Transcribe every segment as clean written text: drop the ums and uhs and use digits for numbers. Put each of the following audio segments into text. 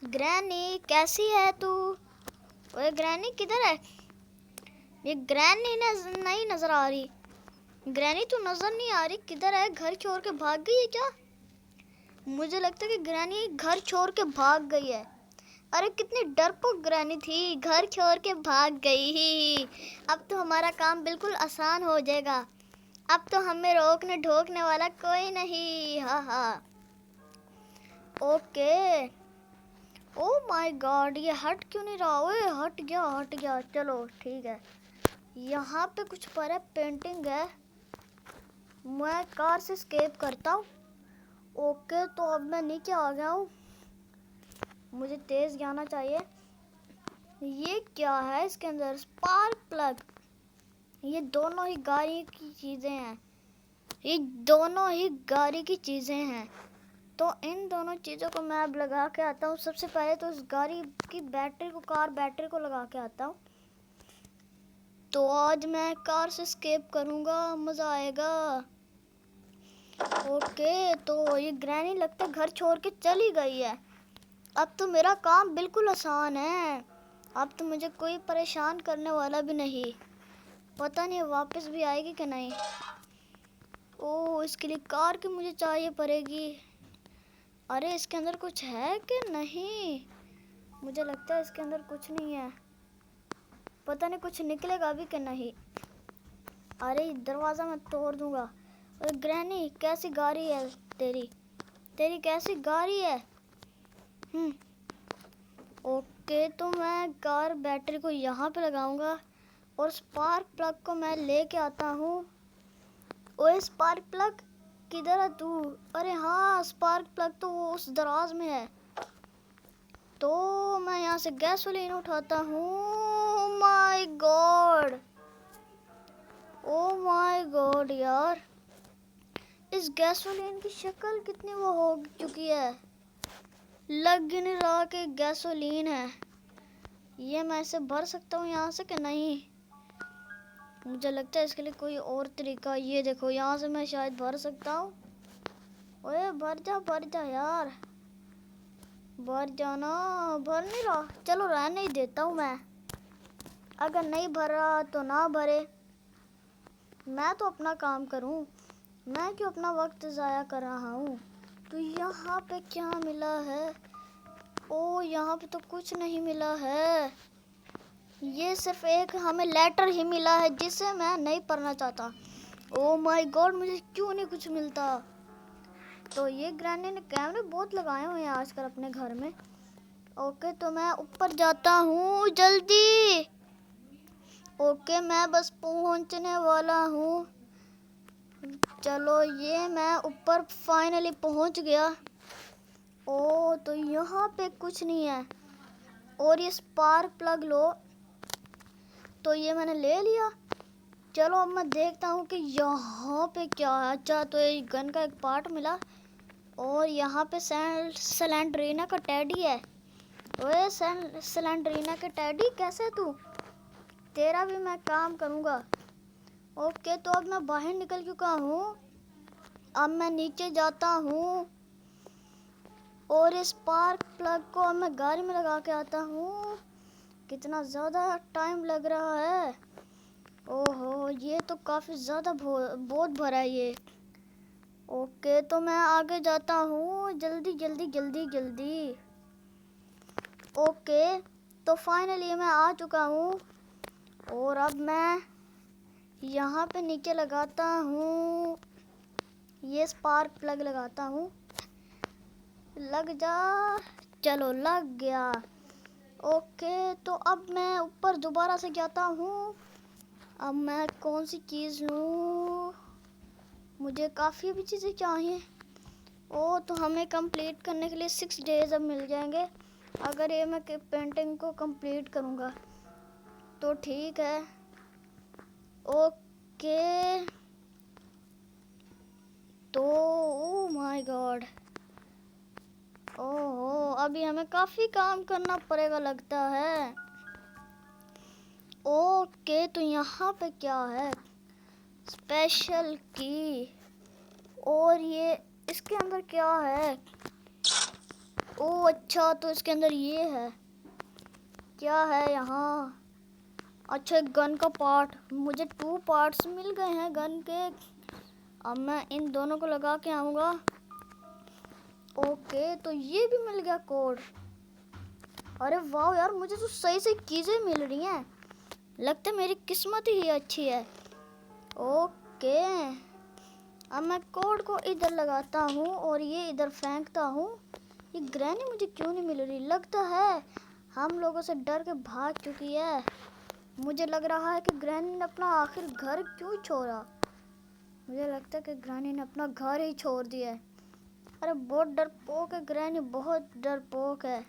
Granny कैसी है तू? ओए ग्रैनी किधर है? ये ग्रैनी नहीं नजर आ रही। ग्रैनी तू नजर नहीं आ रही, किधर है? घर छोड़ के भाग गई है क्या? मुझे लगता है कि ग्रैनी घर छोड़ के भाग गई है। अरे कितनी डरपोक ग्रैनी थी, घर छोड़ के भाग गई। अब तो हमारा काम बिल्कुल आसान हो जाएगा। अब तो हमें रोकने ढोकने वाला कोई नहीं। हाँ हाँ। ओके। ओ माय गॉड, ये हट क्यों नहीं रहा? ओए हट गया। चलो ठीक है। यहाँ पे कुछ पर है, पेंटिंग है। मैं कार से एस्केप करता हूँ। ओके तो अब मैं नीचे आ गया हूँ। मुझे तेज जाना चाहिए। ये क्या है इसके अंदर? Spark plug. ये दोनों ही गाड़ी की चीज़ें हैं। ये दोनों ही गाड़ी की चीज़ें हैं। तो इन दोनों चीज़ों को मैं अब लगा के आता हूँ। सबसे पहले तो इस गाड़ी की बैटरी को, कार बैटरी को लगा के आता हूँ। तो आज मैं कार से एस्केप करूँगा, मज़ा आएगा। ओके तो ये ग्रैनी लगता है घर छोड़ के चली गई है। अब तो मेरा काम बिल्कुल आसान है। अब तो मुझे कोई परेशान करने वाला भी नहीं। पता नहीं वापस भी आएगी कि नहीं। ओह इसके लिए कार की मुझे चाहिए पड़ेगी। अरे इसके अंदर कुछ है कि नहीं? मुझे लगता है इसके अंदर कुछ नहीं है। पता नहीं कुछ निकलेगा भी कि नहीं। अरे दरवाज़ा मैं तोड़ दूंगा। अरे ग्रैनी कैसी गाड़ी है तेरी? तेरी कैसी गाड़ी है? ओके तो मैं कार बैटरी को यहाँ पे लगाऊंगा और स्पार्क प्लग को मैं लेके आता हूँ। ओए स्पार्क प्लग किधर है तू? अरे हाँ स्पार्क प्लग तो वो उस दराज में है। तो मैं यहाँ से गैसोलीन उठाता हूँ। My God, oh my God यार, इस गैसोलीन की शक्ल कितनी वो हो चुकी है। लग ही नहीं रहा कि गैसोलीन है। ये मैं इसे भर सकता हूँ यहाँ से कि नहीं? मुझे लगता है इसके लिए कोई और तरीका। ये देखो यहाँ से मैं शायद भर सकता हूँ। ओए भर जा यार, भर जाना। भर नहीं रहा, चलो रहने ही देता हूँ मैं। अगर नहीं भर रहा तो ना भरे, मैं तो अपना काम करूँ। मैं क्यों अपना वक्त ज़ाया कर रहा हूँ। तो यहाँ पे क्या मिला है? ओ यहाँ पे तो कुछ नहीं मिला है। ये सिर्फ एक हमें लेटर ही मिला है जिसे मैं नहीं पढ़ना चाहता। ओ माय गॉड, मुझे क्यों नहीं कुछ मिलता। तो ये ग्रैनी ने कैमरे बहुत लगाए हुए हैं आजकल अपने घर में। ओके तो मैं ऊपर जाता हूँ जल्दी। ओके मैं बस पहुँचने वाला हूँ। चलो ये मैं ऊपर फाइनली पहुँच गया। ओ तो यहाँ पे कुछ नहीं है। और ये स्पार्क प्लग लो। तो ये मैंने ले लिया। चलो अब मैं देखता हूँ कि यहाँ पे क्या है। अच्छा तो ये गन का एक पार्ट मिला। और यहाँ पे सैलेंड्रीना का टैडी है। ओए सैलेंड्रीना के टैडी कैसे है तू? तेरा भी मैं काम करूँगा। ओके तो अब मैं बाहर निकल चुका हूँ। अब मैं नीचे जाता हूँ और इस स्पार्क प्लग को अब मैं गाड़ी में लगा के आता हूँ। कितना ज़्यादा टाइम लग रहा है। ओहो ये तो काफ़ी ज़्यादा बहुत भरा है ये। ओके तो मैं आगे जाता हूँ जल्दी। ओके तो फाइनली मैं आ चुका हूँ। और अब मैं यहाँ पे नीचे लगाता हूँ। ये स्पार्क प्लग लगाता हूँ। लग जा। चलो लग गया। ओके तो अब मैं ऊपर दोबारा से जाता हूँ। अब मैं कौन सी चीज़ लूँ? मुझे काफ़ी भी चीज़ें चाहिए। ओ तो हमें कंप्लीट करने के लिए 6 डेज अब मिल जाएंगे अगर ये मैं पेंटिंग को कंप्लीट करूँगा तो ठीक है। ओके तो ओ माय गॉड, ओहो अभी हमें काफ़ी काम करना पड़ेगा लगता है। ओके तो यहाँ पे क्या है? स्पेशल की। और ये इसके अंदर क्या है? ओ अच्छा, तो इसके अंदर ये है। क्या है यहाँ? अच्छा, गन का पार्ट। मुझे 2 पार्ट्स मिल गए हैं गन के। अब मैं इन दोनों को लगा के आऊँगा। ओके, तो ये भी मिल गया कोड। अरे वाह यार, मुझे तो सही सही चीज़ें मिल रही हैं। लगता है मेरी किस्मत ही अच्छी है। ओके, अब मैं कोड को इधर लगाता हूँ और ये इधर फेंकता हूँ। ये ग्रैनी मुझे क्यों नहीं मिल रही? लगता है हम लोगों से डर के भाग चुकी है। मुझे लग रहा है कि ग्रैनी ने अपना आखिर घर क्यों छोड़ा। मुझे लगता है कि ग्रैनी ने अपना घर ही छोड़ दिया है। अरे बहुत डरपोक है ग्रैनी, बहुत डरपोक है।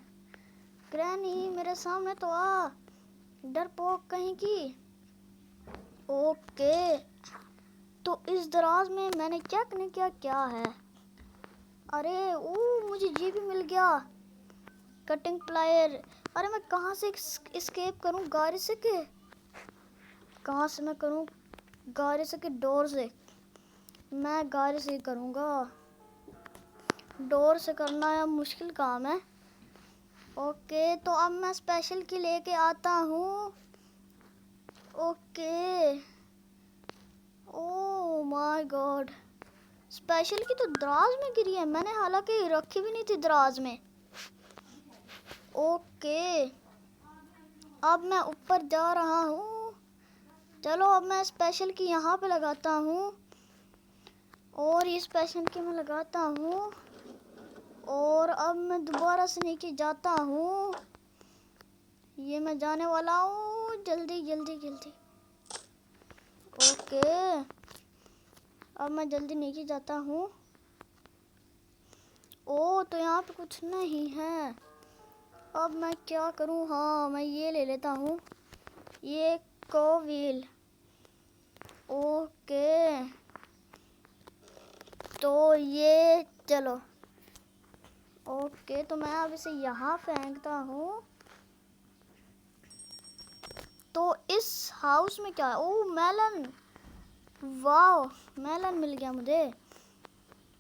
ग्रैनी मेरे सामने तो आ, डरपोक कहीं की। ओके, तो इस दराज में मैंने चेक नहीं किया क्या है। अरे ओ, मुझे ये भी मिल गया, कटिंग प्लायर। अरे मैं कहाँ से एस्केप करूँ? गाड़ी से के कहाँ से मैं करूँ? गाड़ी से के डोर से? मैं गाड़ी से ही करूँगा। डोर से करना या मुश्किल काम है। ओके, तो अब मैं स्पेशल की लेके आता हूँ। Okay, oh my God, special की तो दराज में गिरी है। मैंने हालांकि रखी भी नहीं थी दराज में। ओके, अब मैं ऊपर जा रहा हूँ। चलो, अब मैं स्पेशल की यहाँ पे लगाता हूँ और ये स्पेशल की मैं लगाता हूँ और अब मैं दोबारा से नीचे जाता हूँ। ये मैं जाने वाला हूँ, जल्दी जल्दी जल्दी। ओके, अब मैं जल्दी नीचे जाता हूँ। ओ, तो यहाँ पे कुछ नहीं है। अब मैं क्या करूँ? हाँ, मैं ये ले लेता हूँ, ये कोविल। ओके, तो ये चलो। ओके, तो मैं अब इसे यहाँ फेंकता हूँ। तो इस हाउस में क्या है? ओह मेलन, वाह, मेलन मिल गया मुझे।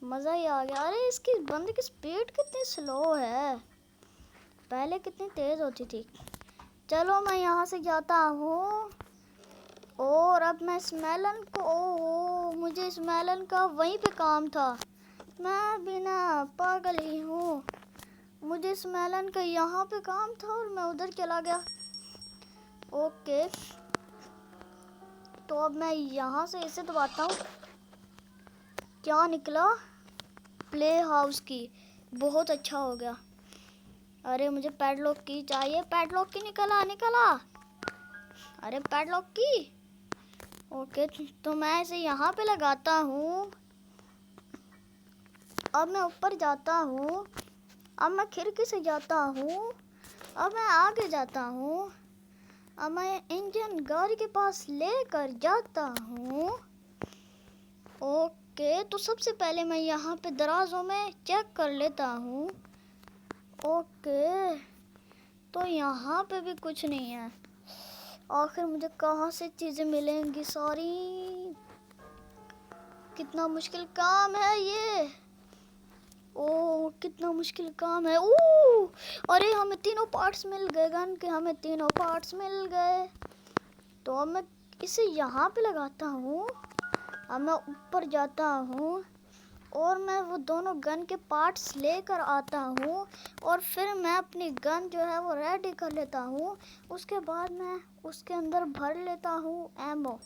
मज़ा ही आ गया। अरे इसकी बंदे की स्पीड कितनी स्लो है, पहले कितनी तेज़ होती थी। चलो, मैं यहाँ से जाता हूँ और अब मैं इस मेलन को, ओह मुझे इस मेलन का वहीं पे काम था। मैं बिना पागल ही हूँ, मुझे इस मेलन का यहाँ पे काम था और मैं उधर चला गया। ओके, तो अब मैं यहाँ से इसे दबाता हूँ। क्या निकला? प्ले हाउस की। बहुत अच्छा हो गया। अरे मुझे पैडलॉक की चाहिए। पैडलॉक की निकला निकला। अरे पैडलॉक की। ओके, तो मैं इसे यहाँ पे लगाता हूँ। अब मैं ऊपर जाता हूँ। अब मैं खिड़की से जाता हूँ। अब मैं आगे जाता हूँ। अब मैं इंजन गाड़ी के पास लेकर जाता हूँ। ओके, तो सबसे पहले मैं यहाँ पे दराजों में चेक कर लेता हूँ। ओके, तो यहाँ पे भी कुछ नहीं है। आखिर मुझे कहाँ से चीज़ें मिलेंगी सारी? कितना मुश्किल काम है ये। ओह, कितना मुश्किल काम है। ओह, अरे हमें तीनों पार्ट्स मिल गए गन के, हमें तीनों पार्ट्स मिल गए। तो अब मैं इसे यहाँ पे लगाता हूँ। अब मैं ऊपर जाता हूँ और मैं वो दोनों गन के पार्ट्स लेकर आता हूँ और फिर मैं अपनी गन जो है वो रेडी कर लेता हूँ। उसके बाद मैं उसके अंदर भर लेता हूँ एमो।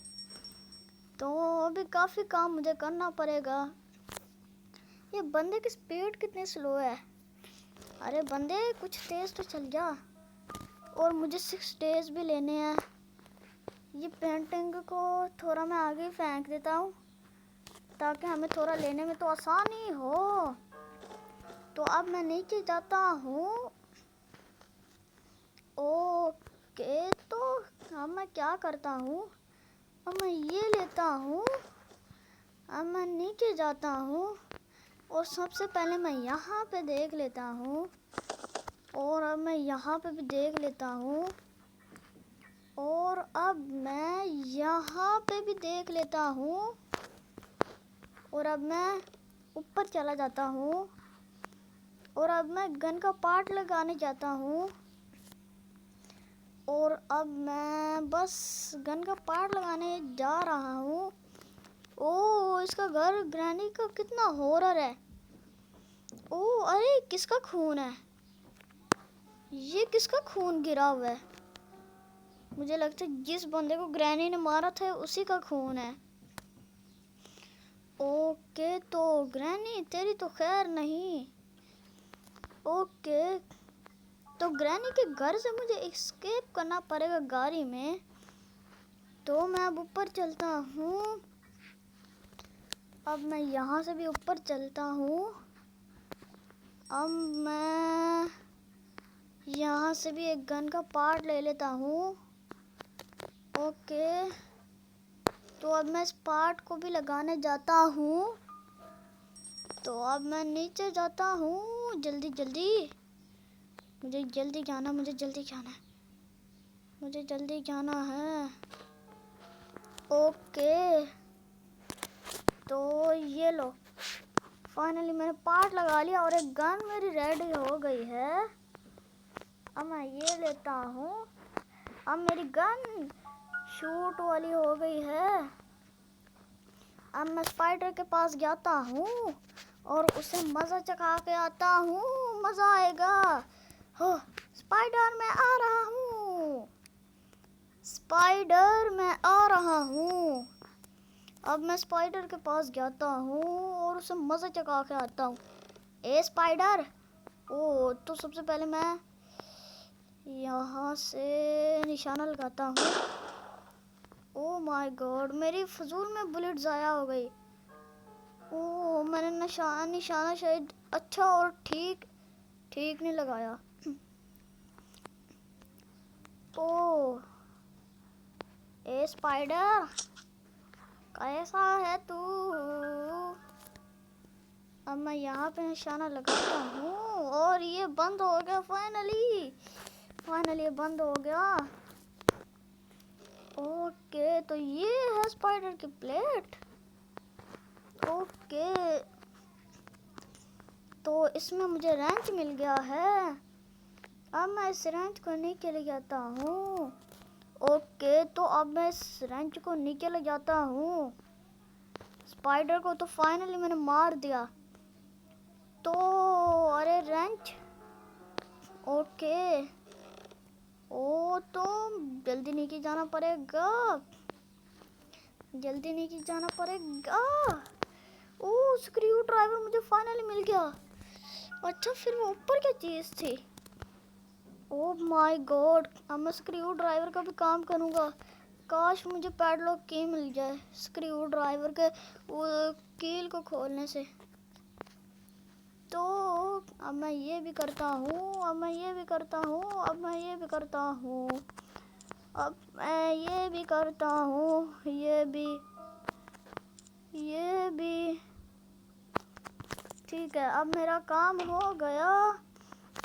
तो अभी काफ़ी काम मुझे करना पड़ेगा। ये बंदे की स्पीड कितनी स्लो है। अरे बंदे, कुछ तेज़ तो चल जा। और मुझे 6 डेज भी लेने हैं। ये पेंटिंग को थोड़ा मैं आगे फेंक देता हूँ ताकि हमें थोड़ा लेने में तो आसानी हो। तो अब मैं नीचे जाता हूँ। ओके, तो अब मैं क्या करता हूँ? अब मैं ये लेता हूँ। अब मैं नीचे जाता हूँ और सबसे पहले मैं यहाँ पे देख लेता हूँ और अब मैं यहाँ पे भी देख लेता हूँ और अब मैं यहाँ पे भी देख लेता हूँ और अब मैं ऊपर चला जाता हूँ और अब मैं गन का पार्ट लगाने जाता हूँ। और अब मैं बस गन का पार्ट लगाने जा रहा हूँ। ओ इसका घर ग्रैनी का कितना हॉरर है। ओ अरे किसका खून है? ये किसका खून गिरा हुआ है? मुझे लगता है जिस बंदे को ग्रैनी ने मारा था उसी का खून है। ओके तो ग्रैनी तेरी तो खैर नहीं। ओके तो ग्रैनी के घर से मुझे एस्केप करना पड़ेगा गाड़ी में। तो मैं अब ऊपर चलता हूँ। अब मैं यहाँ से भी ऊपर चलता हूँ। अब मैं यहाँ से भी एक गन का पार्ट ले लेता हूँ। ओके तो अब मैं इस पार्ट को भी लगाने जाता हूँ। तो अब मैं नीचे जाता हूँ जल्दी जल्दी। मुझे जल्दी जाना है। मुझे जल्दी जाना है। ओके तो ये लो फाइनली मैंने पार्ट लगा लिया और एक गन मेरी रेडी हो गई है। अब मैं ये लेता हूँ। अब मेरी गन शूट वाली हो गई है। अब मैं स्पाइडर के पास जाता हूँ और उसे मज़ा चखा के आता हूँ। मज़ा आएगा। हो स्पाइडर मैं आ रहा हूँ। स्पाइडर मैं आ रहा हूँ। अब मैं स्पाइडर के पास जाता हूँ और उसे मज़ा चखा के आता हूँ। ए स्पाइडर। ओ तो सबसे पहले मैं यहाँ से निशाना लगाता हूँ। ओ माय गॉड मेरी फजूल में बुलेट ज़ाया हो गई। ओ मैंने निशाना शायद अच्छा और ठीक नहीं लगाया। ओ ए स्पाइडर कैसा है तू? अब मैं यहाँ पे निशाना लगाता हूँ और ये बंद हो गया फाइनली ये बंद हो गया। ओके तो ये है स्पाइडर की प्लेट। ओके तो इसमें मुझे रेंच मिल गया है। अब मैं इस रेंच को नीचे ले जाता हूँ। ओके तो अब मैं इस रेंच को नीचे ले जाता हूँ। स्पाइडर को तो फाइनली मैंने मार दिया। तो अरे रेंच। ओके ओ तो जल्दी नीचे जाना पड़ेगा। ओ स्क्रू ड्राइवर मुझे फाइनली मिल गया। अच्छा फिर वो ऊपर क्या चीज़ थी? ओह माय गॉड अब मैं स्क्रू ड्राइवर का भी काम करूँगा। काश मुझे पैडलॉक की मिल जाए स्क्रू ड्राइवर के वो कील को खोलने से। तो अब मैं ये भी करता हूँ। अब मैं ये भी करता हूँ। ये भी ठीक है। अब मेरा काम हो गया।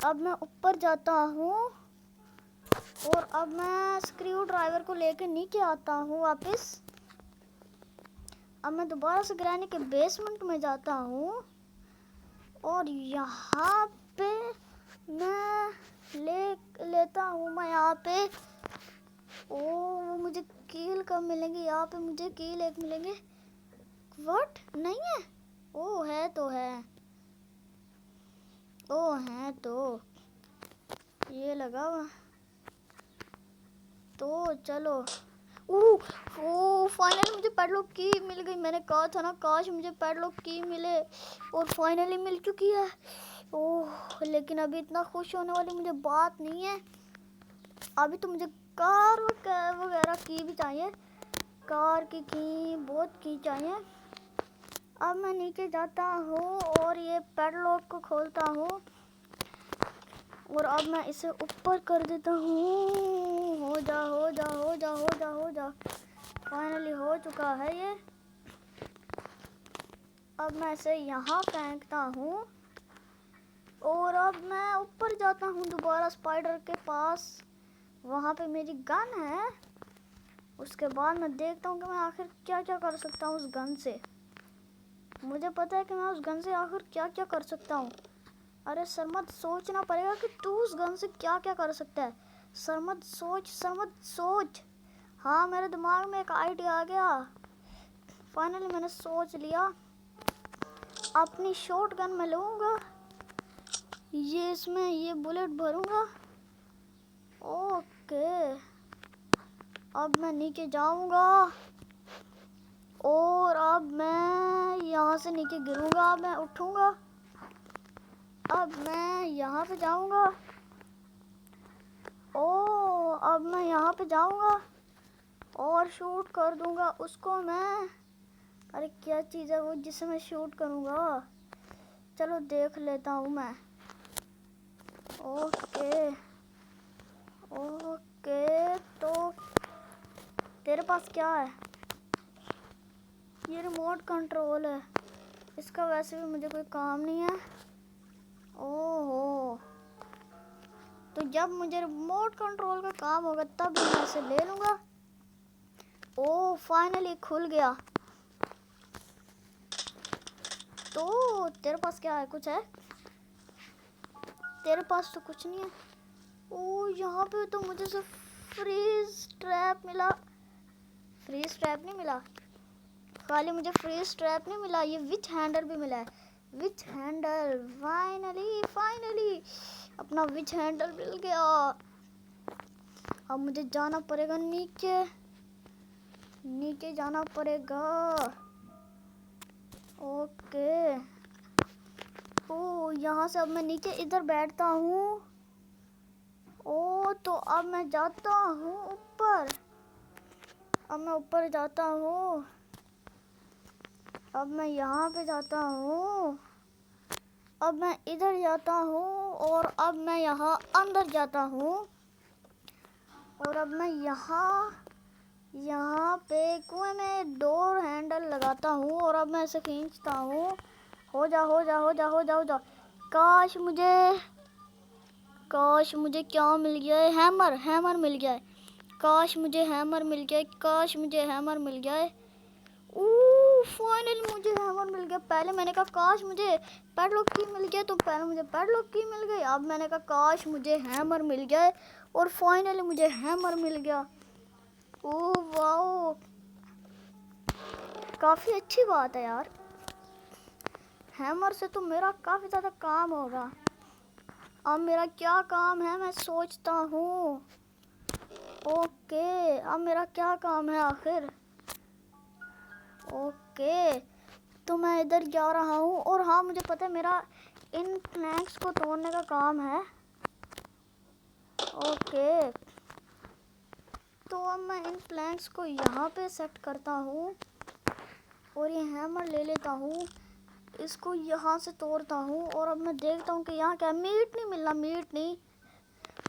अब मैं ऊपर जाता हूँ और अब मैं स्क्रू ड्राइवर को लेकर नीचे आता हूँ वापस। अब मैं दोबारा से ग्रैनी के बेसमेंट में जाता हूँ और यहाँ पे मैं लेता हूँ मैं यहाँ पे। ओ वो मुझे कील कब मिलेंगे? यहाँ पे मुझे कील एक मिलेंगे। व्हाट नहीं है? ओ है तो ये लगा हुआ। तो चलो ओ फाइनली मुझे पैडलॉक की मिल गई। मैंने कहा था ना काश मुझे पैडलॉक की मिले और फाइनली मिल चुकी है। ओह लेकिन अभी इतना खुश होने वाली मुझे बात नहीं है। अभी तो मुझे कार वगैरह की भी चाहिए। कार की बहुत की चाहिए। अब मैं नीचे जाता हूँ और ये पैडलॉक को खोलता हूँ और अब मैं इसे ऊपर कर देता हूँ। हो जा। फाइनली हो चुका है ये। अब मैं इसे यहाँ फेंकता हूँ और अब मैं ऊपर जाता हूँ दोबारा स्पाइडर के पास। वहाँ पे मेरी गन है। उसके बाद मैं देखता हूँ कि मैं आखिर क्या कर सकता हूँ उस गन से। मुझे पता है कि मैं उस गन से आखिर क्या कर सकता हूँ। अरे सरमद, सोचना पड़ेगा कि तू उस गन से क्या क्या कर सकता है। सरमद सोच, सरमद सोच। हाँ, मेरे दिमाग में एक आइडिया आ गया। फाइनली मैंने सोच लिया। अपनी शॉट गन में लूँगा, ये इसमें ये बुलेट भरूँगा। ओके, अब मैं नीचे जाऊँगा और अब मैं यहाँ से नीचे गिरूँगा। अब मैं उठूँगा, अब मैं यहाँ पे जाऊँगा। ओ, अब मैं यहाँ पे जाऊँगा और शूट कर दूँगा उसको मैं। अरे क्या चीज़ है वो जिसे मैं शूट करूँगा? चलो देख लेता हूँ मैं। ओके ओके, तो तेरे पास क्या है? ये रिमोट कंट्रोल है, इसका वैसे भी मुझे कोई काम नहीं है। ओहो, तो जब मुझे रिमोट कंट्रोल का काम होगा तब मैं इसे ले लूँगा। ओह, फाइनली खुल गया। तो तेरे पास क्या है? कुछ है? तेरे पास तो कुछ नहीं है। ओह, यहाँ पे तो मुझे सिर्फ फ्रीज ट्रैप मिला। फ्रीज ट्रैप नहीं मिला, खाली मुझे फ्रीज ट्रैप नहीं मिला, ये विच हैंडल भी मिला है। विच हैंडल, फाइनली फाइनली अपना विच हैंडल मिल गया। अब मुझे जाना पड़ेगा नीचे, नीचे जाना पड़ेगा। ओके, ओ यहाँ से अब मैं नीचे इधर बैठता हूँ। ओ, तो अब मैं जाता हूँ ऊपर। अब मैं ऊपर जाता हूँ, अब मैं यहाँ पे जाता हूँ, अब मैं इधर जाता हूँ और अब मैं यहाँ अंदर जाता हूँ और अब मैं यहाँ पे कुएं में डोर हैंडल लगाता हूँ और अब मैं इसे खींचता हूँ। हो जा हो जा हो जा हो जा हो जा। काश मुझे क्या मिल गया है? हैमर, हैमर मिल गया है। काश मुझे हैमर मिल गया है, काश मुझे हैमर मिल गया है। फाइनली मुझे हैमर मिल गया। पहले मैंने कहा काश मुझे पैडलॉक की मिल गया, तो पहले मुझे पैडलॉक की मिल गई। अब मैंने कहा काश मुझे हैमर मिल गया और फाइनली मुझे हैमर मिल गया। ओह वाओ, काफ़ी अच्छी बात है यार। हैमर से तो मेरा काफ़ी ज़्यादा काम होगा। अब मेरा क्या काम है मैं सोचता हूँ। ओके, अब मेरा क्या काम है आखिर? ओके, तो मैं इधर जा रहा हूँ और हाँ, मुझे पता है मेरा इन प्लैंक्स को तोड़ने का काम है। ओके, तो अब मैं इन प्लैंक्स को यहाँ पे सेट करता हूँ और ये हैमर ले लेता हूँ, इसको यहाँ से तोड़ता हूँ और अब मैं देखता हूँ कि यहाँ क्या। मीट नहीं मिला, मीट नहीं।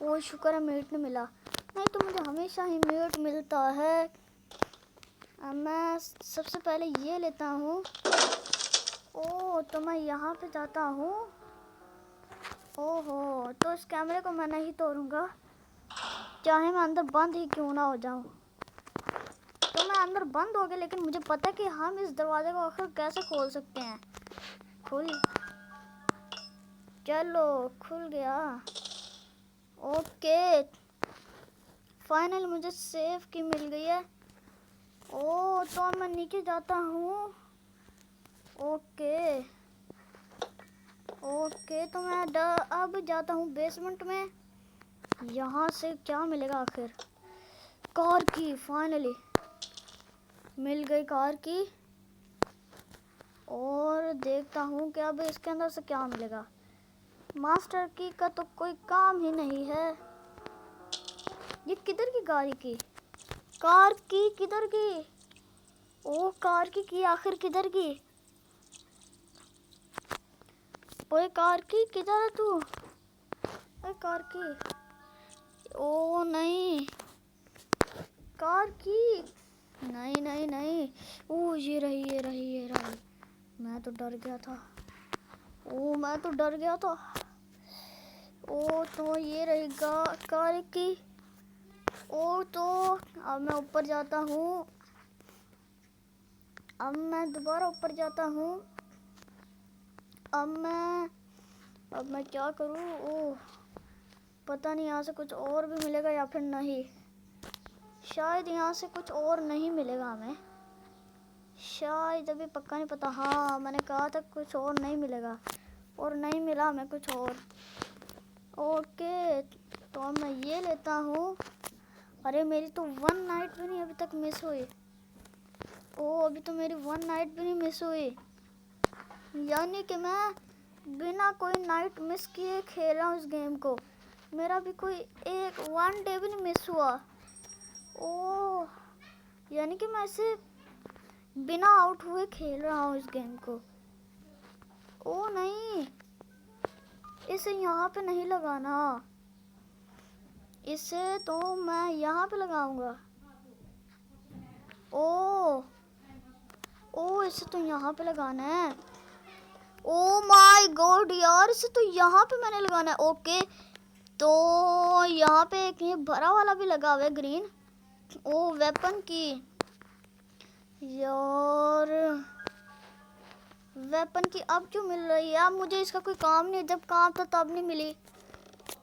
वो शुक्र है मीट नहीं मिला, नहीं तो मुझे हमेशा ही मीट मिलता है। अब मैं सबसे पहले ये लेता हूँ। ओह, तो मैं यहाँ पे जाता हूँ। ओहो, तो इस कैमरे को मैं नहीं तोड़ूंगा, चाहे मैं अंदर बंद ही क्यों ना हो जाऊँ। तो मैं अंदर बंद हो गया, लेकिन मुझे पता है कि हम इस दरवाजे को आखिर कैसे खोल सकते हैं। चलो खुल गया। ओके, फाइनल मुझे सेफ की मिल गई है। ओह, तो मैं नीचे जाता हूँ। ओके ओके, तो मैं अब जाता हूँ बेसमेंट में। यहाँ से क्या मिलेगा आखिर? कार की, फाइनली मिल गई कार की। और देखता हूँ कि अब इसके अंदर से क्या मिलेगा। मास्टर की का तो कोई काम ही नहीं है। ये किधर की गाड़ी की? कार की किधर की? ओ, कार की आखिर किधर की? ओए कार की किधर है तू? ओए कार की, ओ नहीं, कार की नहीं नहीं नहीं। ओ, ये रही ये रही ये रही। मैं तो डर गया था। ओ, मैं तो डर गया था। ओ, तो ये रहेगा कार की। ओ, तो अब मैं ऊपर जाता हूँ। अब मैं दोबारा ऊपर जाता हूँ। अब मैं अब मैं क्या करूँ? ओह, पता नहीं यहाँ से कुछ और भी मिलेगा या फिर नहीं। शायद यहाँ से कुछ और नहीं मिलेगा हमें, शायद, अभी पक्का नहीं पता। हाँ, मैंने कहा था कुछ और नहीं मिलेगा, और नहीं मिला हमें कुछ और। ओके, तो अब मैं ये लेता हूँ। अरे मेरी तो 1 नाइट भी नहीं अभी तक मिस हुई। ओ, अभी तो मेरी 1 नाइट भी नहीं मिस हुई, यानी कि मैं बिना कोई नाइट मिस किए खेल रहा हूँ इस गेम को। मेरा भी कोई एक 1 डे भी नहीं मिस हुआ। ओ, यानी कि मैं इसे बिना आउट हुए खेल रहा हूँ इस गेम को। ओ नहीं, इसे यहाँ पे नहीं लगाना, इसे तो मैं यहाँ पे लगाऊंगा। ओ ओ, इसे तो यहाँ पे लगाना है। ओ माय गॉड यार, इसे तो यहाँ पे मैंने लगाना है। ओके, तो यहाँ पे एक ये भरा वाला भी लगा हुआ है, ग्रीन। ओ, वेपन की, यार वेपन की अब क्यों मिल रही है? अब मुझे इसका कोई काम नहीं है, जब काम था तब नहीं मिली।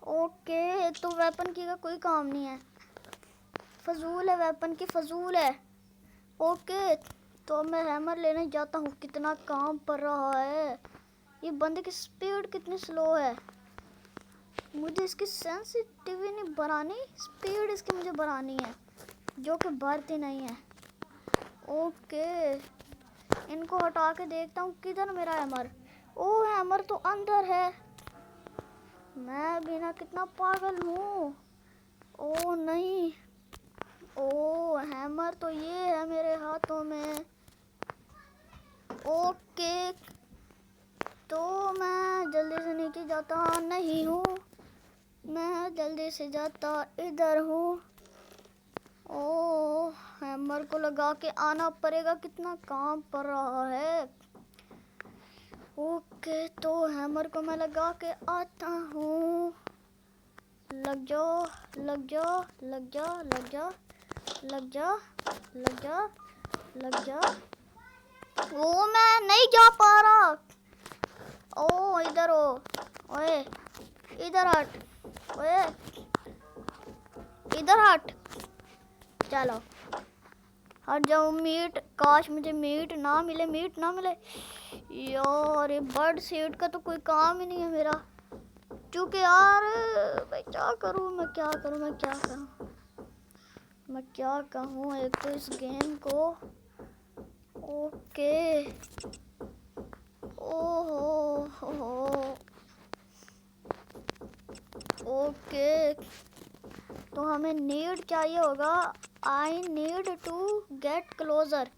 ओके, तो वेपन की का कोई काम नहीं है, फजूल है, वेपन की फजूल है। ओके, तो अब मैं हैमर लेने जाता हूँ। कितना काम पड़ रहा है, ये बंदे की स्पीड कितनी स्लो है। मुझे इसकी सेंसिटिविटी नहीं बढ़ानी, स्पीड इसकी मुझे बढ़ानी है, जो कि बढ़ती नहीं है। ओके, इनको हटा के देखता हूँ किधर मेरा हैमर। ओ, हैमर तो अंदर है, मैं बिना कितना पागल हूँ। ओ नहीं, ओ हैमर तो ये है मेरे हाथों में। ओके, तो मैं जल्दी से नीचे जाता नहीं हूँ, मैं जल्दी से जाता इधर हूँ। ओ, हैमर को लगा के आना पड़ेगा, कितना काम पड़ रहा है। ओके, तो हैमर को मैं लगा के आता हूँ। लग जाओ, लग जाओ, लग जाओ, लग जाओ, लग जाओ, लग जाओ, लग जाओ। ओ, मैं नहीं जा पा रहा। ओ, इधर हो, ओए इधर हट, ओए इधर हट, चलो हट जाओ। मीट, काश मुझे मीट ना मिले, मीट ना मिले यार। ये बर्ड सीट का तो कोई काम ही नहीं है मेरा, क्योंकि यार मैं क्या करूँ, मैं क्या करूँ, मैं क्या करूँ, मैं क्या कहूँ एक तो इस गेम को। ओके, ओहो हो, ओके, तो हमें नीड चाहिए होगा, I need to get closure.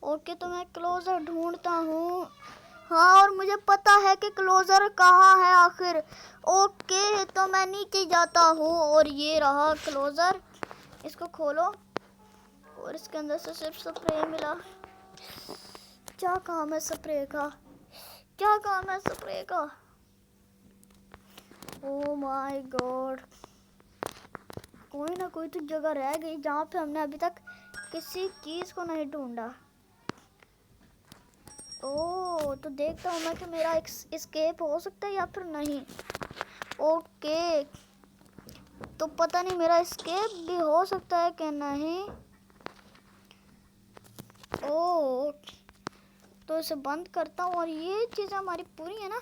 Okay, तो मैं क्लोजर ढूंढता हूँ। हाँ, और मुझे पता है कि क्लोजर कहाँ है आखिर। ओके, तो मैं नीचे जाता हूँ और ये रहा क्लोजर। इसको खोलो और इसके अंदर से सिर्फ स्प्रे मिला। क्या काम है स्प्रे का, क्या काम है स्प्रे का? ओ माय गॉड, कोई ना कोई तो जगह रह गई जहाँ पे हमने अभी तक किसी चीज़ को नहीं ढूंढा। ओ, तो देखता हूँ मैं कि मेरा एस्केप हो सकता है या फिर नहीं। ओके, तो पता नहीं मेरा एस्केप भी हो सकता है कि नहीं। ओ, तो इसे बंद करता हूँ और ये चीज़ हमारी पूरी है ना,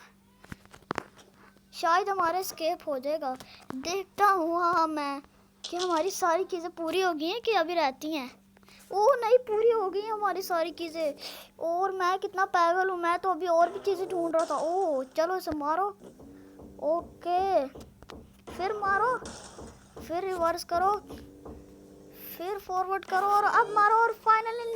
शायद हमारा एस्केप हो जाएगा। देखता हूँ हाँ मैं कि हमारी सारी चीज़ें पूरी हो गई हैं कि अभी रहती हैं। ओ नहीं, पूरी हो गई हमारी सारी चीज़ें, और मैं कितना पागल हूँ, मैं तो अभी और भी चीज़ें ढूंढ रहा था। ओ चलो इसे मारो। ओके, फिर मारो, फिर रिवर्स करो, फिर फॉरवर्ड करो और अब मारो और फाइनली